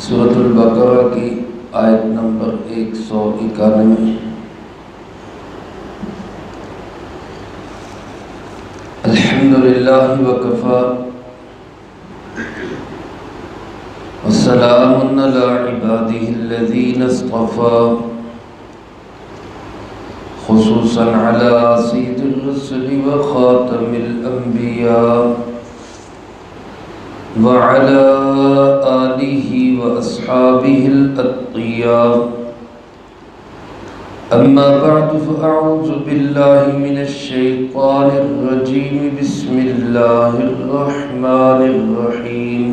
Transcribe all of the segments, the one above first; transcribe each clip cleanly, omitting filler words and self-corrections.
سورۃ البقرہ کی آیت نمبر 191۔ الحمدللہ وکفی والسلام علی عبادہ الذین اصطفی، خصوصا علی سید الرسل وخاتم الانبیاء وعلى آلہ واصحابہ الاتقیاء۔ اما بعد فاعوذ باللہ من الشیطان الرجیم، بسم اللہ الرحمن الرحیم۔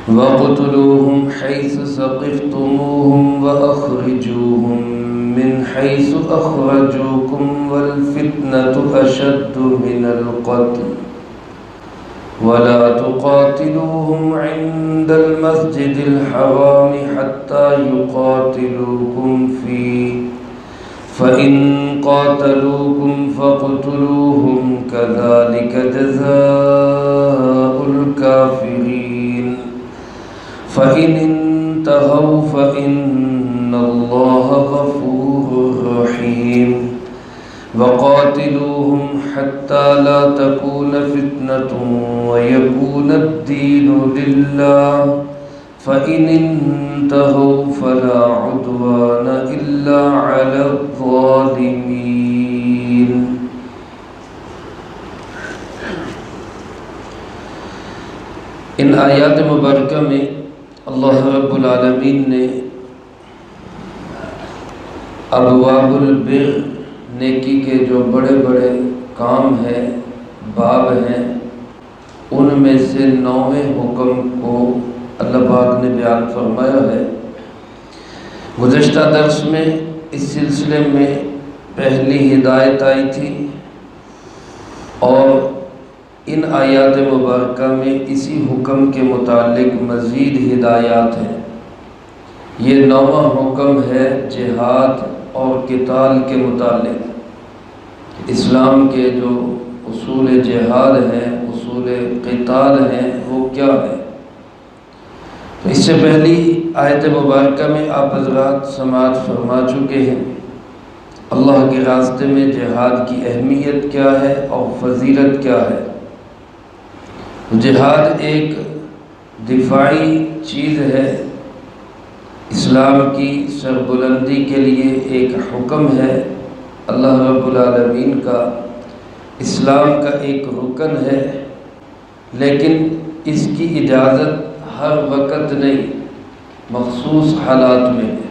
وَاقْتُلُوهُمْ حَيْثُ ثَقِفْتُمُوهُمْ وَأَخْرِجُوهُمْ مِنْ حَيْثُ أَخْرَجُوكُمْ وَالْفِتْنَةُ أَشَدُّ مِنَ الْقَتْلِ وَلَا تُقَاتِلُوهُمْ عِنْدَ الْمَسْجِدِ الْحَرَامِ حَتَّى يُقَاتِلُوكُمْ فِيهِ فَإِنْ قَاتَلُوكُمْ فَاقْتُلُوهُمْ كَذَلِكَ جَزَاءُ الْكَافِرِينَ فَإِنِ انْتَهَوْا فَإِنَّ اللَّهَ غَفُورٌ رَحِيمٌ۔ وَقَاتِلُوهُمْ حَتَّى لَا تَكُونَ فِتْنَةٌ وَيَكُونَ الدِّينُ لِلَّهِ فَإِنِ انْتَهَوْا فَلَا عُدْوَانَ إِلَّا عَلَى الظَّالِمِينَ۔ ان آیات مبارکہ میں اللہ رب العالمین نے ابواب البر، نیکی کے جو بڑے بڑے کام ہیں، باب ہیں، ان میں سے 9ویں حکم کو اللہ پاک نے بیان فرمایا ہے۔ گزشتہ درس میں اس سلسلے میں پہلی ہدایت آئی تھی، اور ان آیات مبارکہ میں اسی حکم کے متعلق مزید ہدایات ہیں۔ یہ 9واں حکم ہے جہاد اور قتال کے متعلق۔ اسلام کے جو اصول جہاد ہیں، اصول قتال ہیں، وہ کیا ہے؟ تو اس سے پہلی آیت مبارکہ میں آپ حضرات سماعت فرما چکے ہیں اللہ کے راستے میں جہاد کی اہمیت کیا ہے اور فضیلت کیا ہے۔ جہاد ایک دفاعی چیز ہے، اسلام کی سربلندی کے لیے ایک حکم ہے اللہ رب العالمین کا، اسلام کا ایک رکن ہے، لیکن اس کی اجازت ہر وقت نہیں، مخصوص حالات میں ہے۔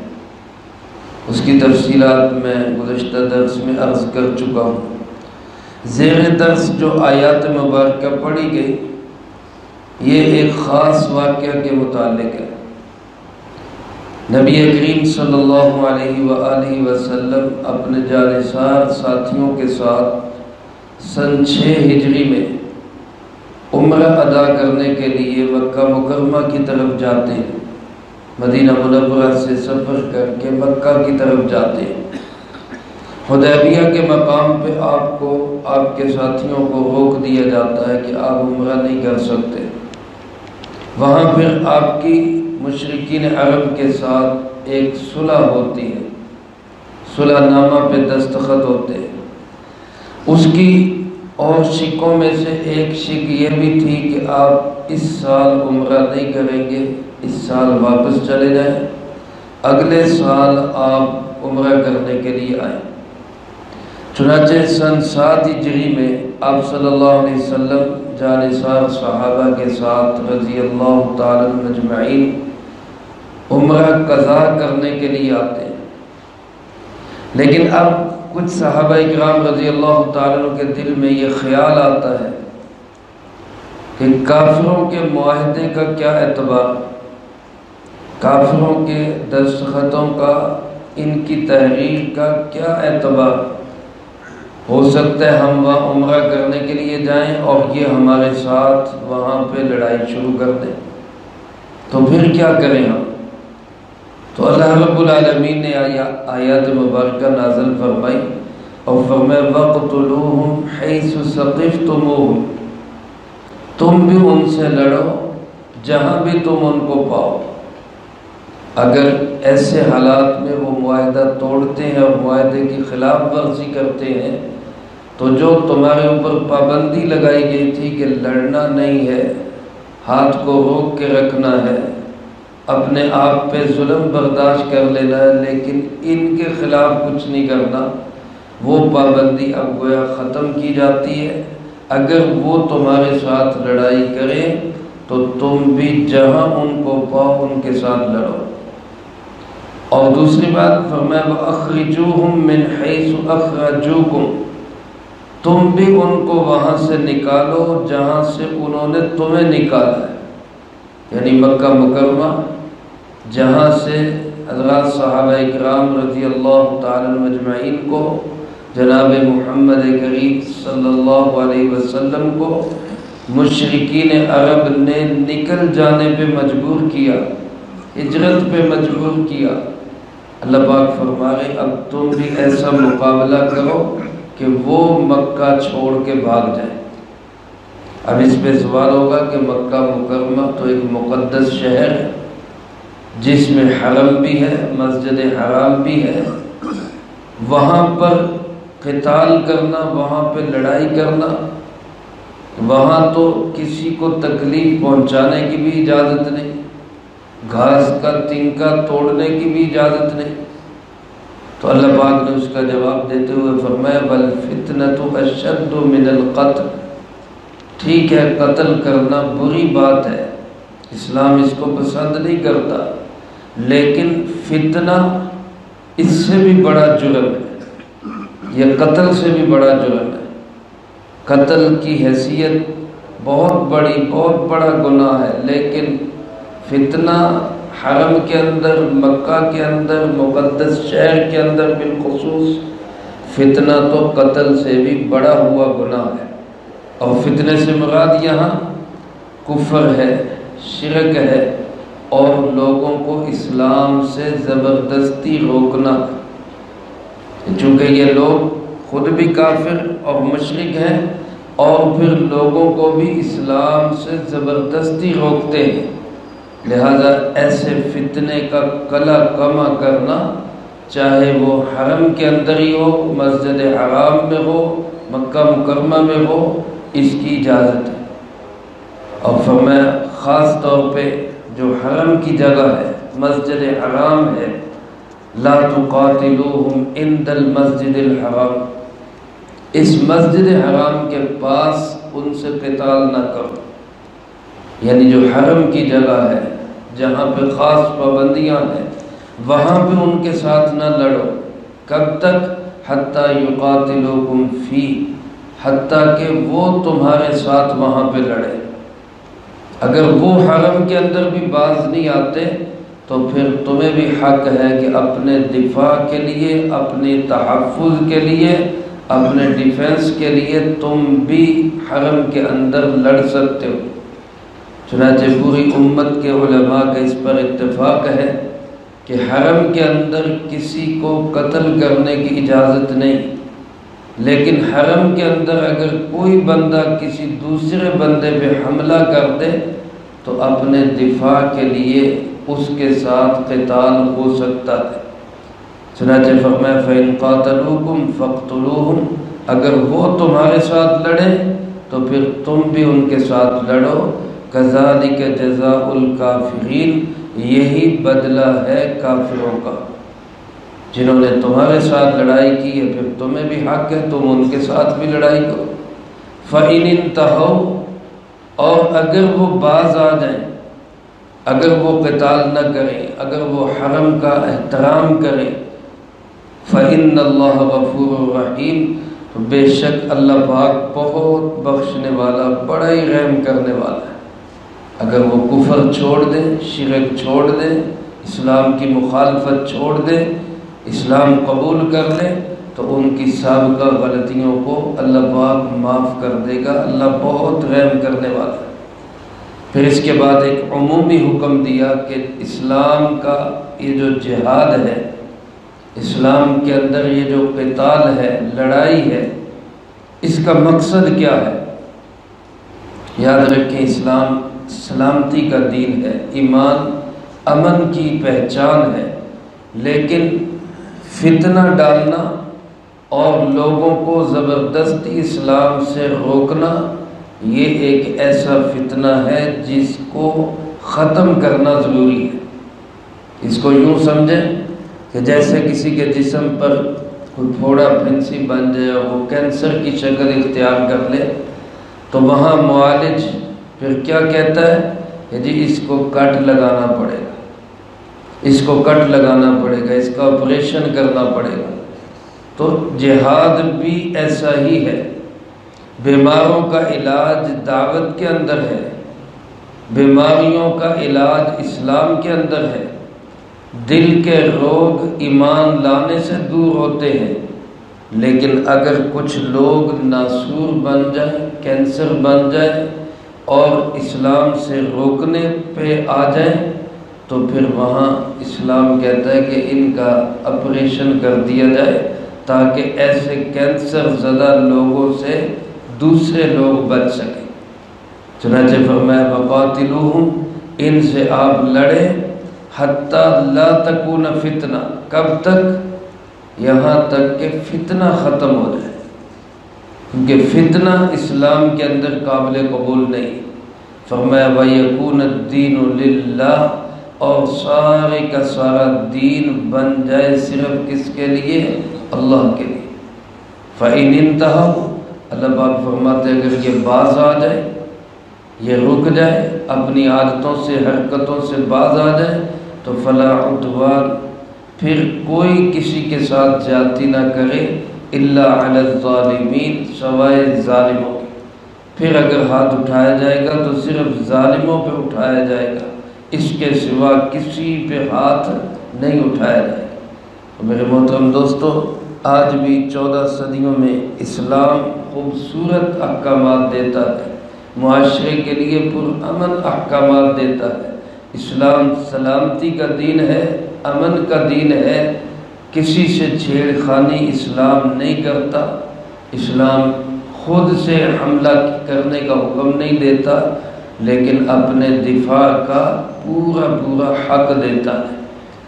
اس کی تفصیلات میں گزشتہ درس میں عرض کر چکا ہوں۔ زیر درس جو آیات مبارکہ پڑھی گئی، یہ ایک خاص واقعہ کے متعلق ہے۔ نبی کریم صلی اللہ علیہ وآلہ وسلم اپنے جانثار ساتھیوں کے ساتھ سن 6 ہجری میں عمرہ ادا کرنے کے لیے مکہ مکرمہ کی طرف جاتے ہیں۔ مدینہ منورہ سے سفر کر کے مکہ کی طرف جاتے ہیں۔ حدیبیہ کے مقام پہ آپ کو، آپ کے ساتھیوں کو روک دیا جاتا ہے کہ آپ عمرہ نہیں کر سکتے۔ وہاں پھر آپ کی مشرکین عرب کے ساتھ ایک صلح ہوتی ہے، صلح نامہ پہ دستخط ہوتے ہیں۔ اس کی اور شکوں میں سے ایک شک یہ بھی تھی کہ آپ اس سال عمرہ نہیں کریں گے، اس سال واپس چلے جائیں، اگلے سال آپ عمرہ کرنے کے لیے آئیں۔ چنانچہ سن 7 ہجری میں آپ صلی اللہ علیہ وسلم جانثار صحابہ کے ساتھ رضی اللہ تعالی مجمعین عمرہ قضا کرنے کے لیے آتے ہیں۔ لیکن اب کچھ صحابہ کرام رضی اللہ تعالیٰ عنہ کے دل میں یہ خیال آتا ہے کہ کافروں کے معاہدے کا کیا اعتبار، کافروں کے دستخطوں کا، ان کی تحریر کا کیا اعتبار؟ ہو سکتا ہے ہم وہاں عمرہ کرنے کے لیے جائیں اور یہ ہمارے ساتھ وہاں پہ لڑائی شروع کر دیں، تو پھر کیا کریں ہم؟ تو اللہ رب العالمین نے آیات مبارکہ نازل فرمائی اور فرمایا وَاقْتُلُوهُمْ حَيْثُ ثَقِفْتُمُوهُمْ، تم بھی ان سے لڑو جہاں بھی تم ان کو پاؤ، اگر ایسے حالات میں وہ معاہدہ توڑتے ہیں اور معاہدے کی خلاف ورزی کرتے ہیں تو جو تمہارے اوپر پابندی لگائی گئی تھی کہ لڑنا نہیں ہے، ہاتھ کو روک کے رکھنا ہے، اپنے آپ پہ ظلم برداشت کر لینا ہے، لیکن ان کے خلاف کچھ نہیں کرنا، وہ پابندی اب گویا ختم کی جاتی ہے۔ اگر وہ تمہارے ساتھ لڑائی کریں تو تم بھی جہاں ان کو پاؤ ان کے ساتھ لڑو۔ اور دوسری بات فرمایا وَأَخْرِجُوهُم مِّنْ حَيْثُ أَخْرَجُوكُمْ، تم بھی ان کو وہاں سے نکالو جہاں سے انہوں نے تمہیں نکالا ہے، یعنی مکہ مکرمہ جہاں سے حضرات صحابہ اکرام رضی اللہ تعالی عنہم اجمعین کو جناب محمد کریم صلی اللہ علیہ وسلم کو مشرکین عرب نے نکل جانے پہ مجبور کیا، ہجرت پہ مجبور کیا۔ اللہ پاک فرما رہے اب تم بھی ایسا مقابلہ کرو کہ وہ مکہ چھوڑ کے بھاگ جائیں۔ اب اس پہ سوال ہوگا کہ مکہ مکرمہ تو ایک مقدس شہر ہے جس میں حرم بھی ہے، مسجد حرام بھی ہے، وہاں پر قتال کرنا، وہاں پہ لڑائی کرنا، وہاں تو کسی کو تکلیف پہنچانے کی بھی اجازت نہیں، گھاس کا تنکا توڑنے کی بھی اجازت نہیں۔ تو اللہ پاک نے اس کا جواب دیتے ہوئے فرمایا وَالْفِتْنَةُ أَشَدُّ مِنَ الْقَتْلِ، ٹھیک ہے قتل کرنا بری بات ہے، اسلام اس کو پسند نہیں کرتا، لیکن فتنہ اس سے بھی بڑا جرم ہے، یہ قتل سے بھی بڑا جرم ہے۔ قتل کی حیثیت بہت بڑی، بہت بڑا گناہ ہے، لیکن فتنہ حرم کے اندر، مکہ کے اندر، مقدس شہر کے اندر بالخصوص فتنہ تو قتل سے بھی بڑا ہوا گناہ ہے۔ اور فتنے سے مراد یہاں کفر ہے، شرک ہے، اور لوگوں کو اسلام سے زبردستی روکنا، چونکہ یہ لوگ خود بھی کافر اور مشرک ہیں اور پھر لوگوں کو بھی اسلام سے زبردستی روکتے ہیں، لہذا ایسے فتنے کا کلا کما کرنا، چاہے وہ حرم کے اندر ہی ہو، مسجد حرام میں ہو، مکہ مکرمہ میں ہو، اس کی اجازت ہے۔ اور فرمایا خاص طور پہ جو حرم کی جگہ ہے، مسجد حرام ہے، لا تقاتلوہم عند المسجد الحرام، اس مسجد حرام کے پاس ان سے قتال نہ کرو، یعنی جو حرم کی جگہ ہے جہاں پہ خاص پابندیاں ہیں وہاں پہ ان کے ساتھ نہ لڑو۔ کب تک؟ حتیٰ یقاتلوکم فی، حتیٰ کہ وہ تمہارے ساتھ وہاں پہ لڑے۔ اگر وہ حرم کے اندر بھی باز نہیں آتے تو پھر تمہیں بھی حق ہے کہ اپنے دفاع کے لیے، اپنے تحفظ کے لیے، اپنے ڈیفنس کے لیے تم بھی حرم کے اندر لڑ سکتے ہو۔ چنانچہ پوری امت کے علماء کا اس پر اتفاق ہے کہ حرم کے اندر کسی کو قتل کرنے کی اجازت نہیں، لیکن حرم کے اندر اگر کوئی بندہ کسی دوسرے بندے پہ حملہ کر دے تو اپنے دفاع کے لیے اس کے ساتھ قتال ہو سکتا ہے۔ چنانچہ فرمایا فَإِن قَاتَلُوكُمْ فَاقْتُلُوهُمْ، اگر وہ تمہارے ساتھ لڑے تو پھر تم بھی ان کے ساتھ لڑو۔ كَذَلِكَ جَزَاءُ الْكَافِرِينَ، یہی بدلہ ہے کافروں کا، جنہوں نے تمہارے ساتھ لڑائی کی ہے پھر تمہیں بھی حق ہے تم ان کے ساتھ بھی لڑائی کرو۔ فَإِنِ انْتَهَوْا، اور اگر وہ باز آ جائیں، اگر وہ قتال نہ کریں، اگر وہ حرم کا احترام کریں، فَإِنَّ اللَّهَ غَفُورٌ رَحِيمٌ، بے شک اللہ پاک بہت بخشنے والا، بڑا ہی رحم کرنے والا ہے۔ اگر وہ کفر چھوڑ دیں، شرک چھوڑ دیں، اسلام کی مخالفت چھوڑ دیں، اسلام قبول کر لیں تو ان کی سابقہ غلطیوں کو اللہ پاک معاف کر دے گا، اللہ بہت رحم کرنے والا ہے۔ پھر اس کے بعد ایک عمومی حکم دیا کہ اسلام کا یہ جو جہاد ہے، اسلام کے اندر یہ جو قتال ہے، لڑائی ہے، اس کا مقصد کیا ہے؟ یاد رکھیں اسلام سلامتی کا دین ہے، ایمان امن کی پہچان ہے، لیکن فتنہ ڈالنا اور لوگوں کو زبردستی اسلام سے روکنا یہ ایک ایسا فتنہ ہے جس کو ختم کرنا ضروری ہے۔ اس کو یوں سمجھیں کہ جیسے کسی کے جسم پر کوئی پھوڑا پھنسی بن جائے اور وہ کینسر کی شکل اختیار کر لے، تو وہاں معالج پھر کیا کہتا ہے کہ جی اس کو کٹ لگانا پڑے گا، اس کو کٹ لگانا پڑے گا، اس کا آپریشن کرنا پڑے گا۔ تو جہاد بھی ایسا ہی ہے، بیماروں کا علاج دعوت کے اندر ہے، بیماریوں کا علاج اسلام کے اندر ہے۔ دل کے روگ ایمان لانے سے دور ہوتے ہیں، لیکن اگر کچھ لوگ ناسور بن جائیں، کینسر بن جائیں اور اسلام سے روکنے پہ آ جائیں تو پھر وہاں اسلام کہتا ہے کہ ان کا آپریشن کر دیا جائے تاکہ ایسے کینسر زدہ لوگوں سے دوسرے لوگ بچ سکیں۔ چنانچہ فرمایا وقاتلوہم، ان سے آپ لڑیں، حتی لا تکون فتنہ، کب تک؟ یہاں تک کہ فتنہ ختم ہو جائے، کیونکہ فتنہ اسلام کے اندر قابل قبول نہیں۔ فرمایا وَيَكُونَ الدِّينُ لِلَّهِ، اور سارے کا سارا دین بن جائے صرف کس کے لیے؟ اللہ کے لیے۔ فَإِنِ انْتَهَوْا، اللہ پاک فرماتے ہیں اگر یہ باز آ جائے، یہ رک جائے، اپنی عادتوں سے حرکتوں سے باز آ جائے تو فَلَا عُدْوَانَ، پھر کوئی کسی کے ساتھ زیادتی نہ کرے، إِلَّا عَلَى الظَّالِمِينَ، سوائے ظالموں کے۔ پھر اگر ہاتھ اٹھایا جائے گا تو صرف ظالموں پہ اٹھایا جائے گا، اس کے سوا کسی پہ ہاتھ نہیں اٹھایا جائے گا۔ تو میرے محترم دوستو، آج بھی 14 صدیوں میں اسلام خوبصورت احکامات دیتا ہے، معاشرے کے لیے پرامن احکامات دیتا ہے۔ اسلام سلامتی کا دین ہے، امن کا دین ہے، کسی سے چھیڑ خانی اسلام نہیں کرتا، اسلام خود سے حملہ کرنے کا حکم نہیں دیتا، لیکن اپنے دفاع کا پورا حق دیتا ہے۔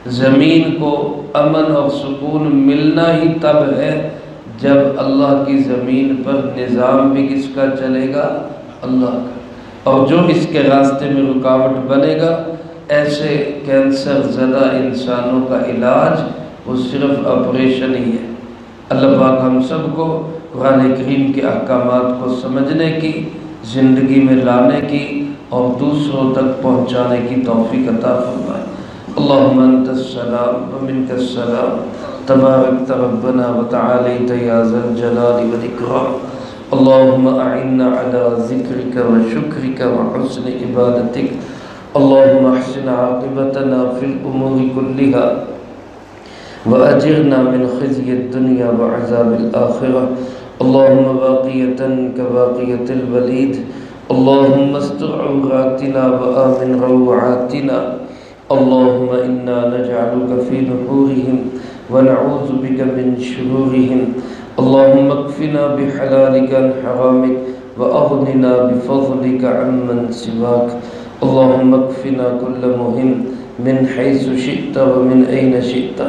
زمین کو امن اور سکون ملنا ہی تب ہے جب اللہ کی زمین پر نظام بھی کس کا چلے گا؟ اللہ کا۔ اور جو اس کے راستے میں رکاوٹ بنے گا، ایسے کینسر زدہ انسانوں کا علاج وہ صرف آپریشن ہی ہے۔ اللہ پاک ہم سب کو قرآن کریم کے احکامات کو سمجھنے کی، زندگی میں لانے کی اور دوسروں تک پہنچانے کی توفیق عطا فرمائے۔ اللہم انت السلام ومنک السلام، تبارکت ربنا وتعالیت یا ذا الجلال والاکرام۔ اللہم اعنا علی ذکرک وشکرک وحسن عبادتک۔ اللہم احسن عاقبتنا فی الامور کلہا وأجرنا من خزي الدنيا وعذاب الآخرة۔ اللهم باقية كباقية الوليد، اللهم استر عوراتنا وآمن روعاتنا، اللهم إنا نجعلك في نحورهم ونعوذ بك من شرورهم، اللهم اكفنا بحلالك عن حرامك وأغننا بفضلك عمن سواك، اللهم اكفنا كل مهم من حيث شئت ومن أين شئت،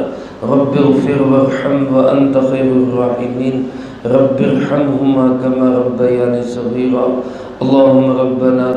رب اغفر وارحم وأنت خير الراحمين، رب ارحمهما كما ربياني صغيرا، اللهم ربنا